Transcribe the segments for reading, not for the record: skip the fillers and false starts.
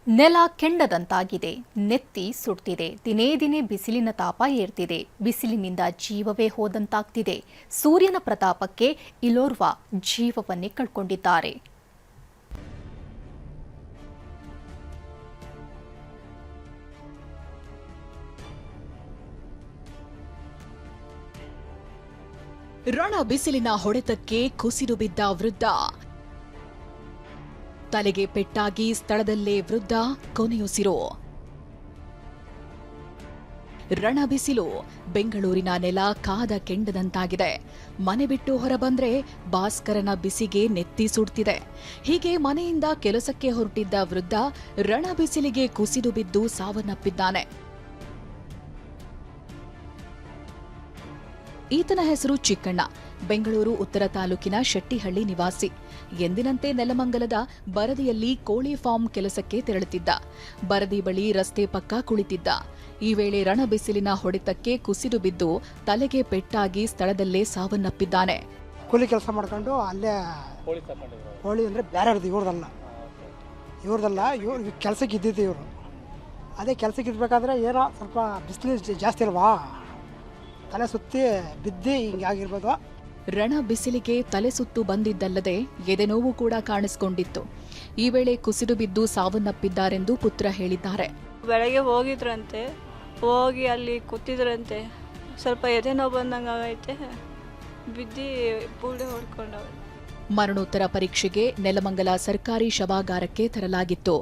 ನೆಲ ಕೆಂಡದಂತಾಗಿದೆ, ನೆತ್ತಿ ಸುಡ್ತಿದೆ. ದಿನೇ ದಿನೇ ಬಿಸಿಲಿನ ತಾಪ ಏರ್ತಿದೆ. ಬಿಸಿಲಿನಿಂದ ಜೀವವೇ ಹೋದಂತಾಗ್ತಿದೆ. ಸೂರ್ಯನ ಪ್ರತಾಪಕ್ಕೆ ಇಲ್ಲೋರ್ವ ಜೀವವನ್ನೇ ಕಳ್ಕೊಂಡಿದ್ದಾರೆ. ರಣ ಬಿಸಿಲಿನ ಹೊಡೆತಕ್ಕೆ ಕುಸಿದು ಬಿದ್ದ ವೃದ್ಧ. ತಲೆಗೆ ಪೆಟ್ಟಾಗಿ ಸ್ಥಳದಲ್ಲೇ ವೃದ್ಧ ಕೊನೆಯುಸಿರು. ರಣ ಬಿಸಿಲು, ಬೆಂಗಳೂರಿನ ನೆಲ ಕಾದ ಕೆಂಡದಂತಾಗಿದೆ. ಮನೆ ಬಿಟ್ಟು ಹೊರಬಂದ್ರೆ ಭಾಸ್ಕರನ ಬಿಸಿಗೆ ನೆತ್ತಿ ಸುಡ್ತಿದೆ. ಹೀಗೆ ಮನೆಯಿಂದ ಕೆಲಸಕ್ಕೆ ಹೊರಟಿದ್ದ ವೃದ್ಧ ರಣ ಬಿಸಿಲಿಗೆ ಕುಸಿದು ಬಿದ್ದು ಸಾವನ್ನಪ್ಪಿದ್ದಾನೆ. ಈತನ ಹೆಸರು ಚಿಕ್ಕಣ್ಣ. ಬೆಂಗಳೂರು ಉತ್ತರ ತಾಲೂಕಿನ ಶೆಟ್ಟಿಹಳ್ಳಿ ನಿವಾಸಿ. ಎಂದಿನಂತೆ ನೆಲಮಂಗಲದ ಬರದಿಯಲ್ಲಿ ಕೋಳಿ ಫಾರ್ಮ್ ಕೆಲಸಕ್ಕೆ ತೆರಳುತ್ತಿದ್ದ. ಬರದಿ ಬಳಿ ರಸ್ತೆ ಪಕ್ಕ ಕುಳಿತಿದ್ದ. ಈ ವೇಳೆ ರಣ ಬಿಸಿಲಿನ ಹೊಡೆತಕ್ಕೆ ಕುಸಿದು ಬಿದ್ದು ತಲೆಗೆ ಪೆಟ್ಟಾಗಿ ಸ್ಥಳದಲ್ಲೇ ಸಾವನ್ನಪ್ಪಿದ್ದಾನೆ. ಕೂಲಿ ಕೆಲಸ ಮಾಡ್ಕೊಂಡು ಅಲ್ಲೇ ಕೋಳಿ ಅಂದರೆ ಬೇರೆ ಇವ್ರದಲ್ಲ ಇವ್ರು ಕೆಲಸಕ್ಕೆ ಇದ್ದಿದ್ದು. ಇವರು ಅದೇ ಕೆಲಸಕ್ಕೆ ಇರ್ಬೇಕಾದ್ರೆ ಏನೋ ಸ್ವಲ್ಪ ಬಿಸಿಲು ಜಾಸ್ತಿ ಅಲ್ವಾ, ತಲೆ ಸುತ್ತಿ ಬಿದ್ದು ಹಿಂಗಾಗಿರ್ಬೋದು. ರಣ ಬಿಸಿಲಿಗೆ ತಲೆ ಸುತ್ತು ಬಂದಿದ್ದಲ್ಲದೆ ಎದೆನೋವು ಕೂಡ ಕಾಣಿಸಿಕೊಂಡಿತ್ತು. ಈ ವೇಳೆ ಕುಸಿದು ಬಿದ್ದು ಸಾವನ್ನಪ್ಪಿದ್ದಾರೆಂದು ಪುತ್ರ ಹೇಳಿದ್ದಾರೆ. ಬೆಳಗ್ಗೆ ಹೋಗಿದ್ರಂತೆ, ಹೋಗಿ ಅಲ್ಲಿ ಕೂತಿದ್ರಂತೆ, ಸ್ವಲ್ಪ ಎದೆನೋವು ಬಂದಂಗೆ ಆಗೈತೆ, ಬಿದ್ದು ಬೂಡೆ ಹೊಡ್ಕೊಂಡವ್ರೆ. ಮರಣೋತ್ತರ ಪರೀಕ್ಷೆಗೆ ನೆಲಮಂಗಲ ಸರ್ಕಾರಿ ಶವಾಗಾರಕ್ಕೆ ತರಲಾಗಿತ್ತು.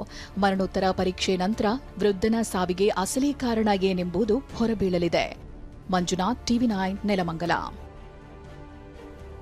ಮರಣೋತ್ತರ ಪರೀಕ್ಷೆ ನಂತರ ವೃದ್ಧನ ಸಾವಿಗೆ ಅಸಲಿ ಕಾರಣ ಏನೆಂಬುದು ಹೊರಬೀಳಲಿದೆ. ಮಂಜುನಾಥ್, ಟಿವಿ9 ನೆಲಮಂಗಲ.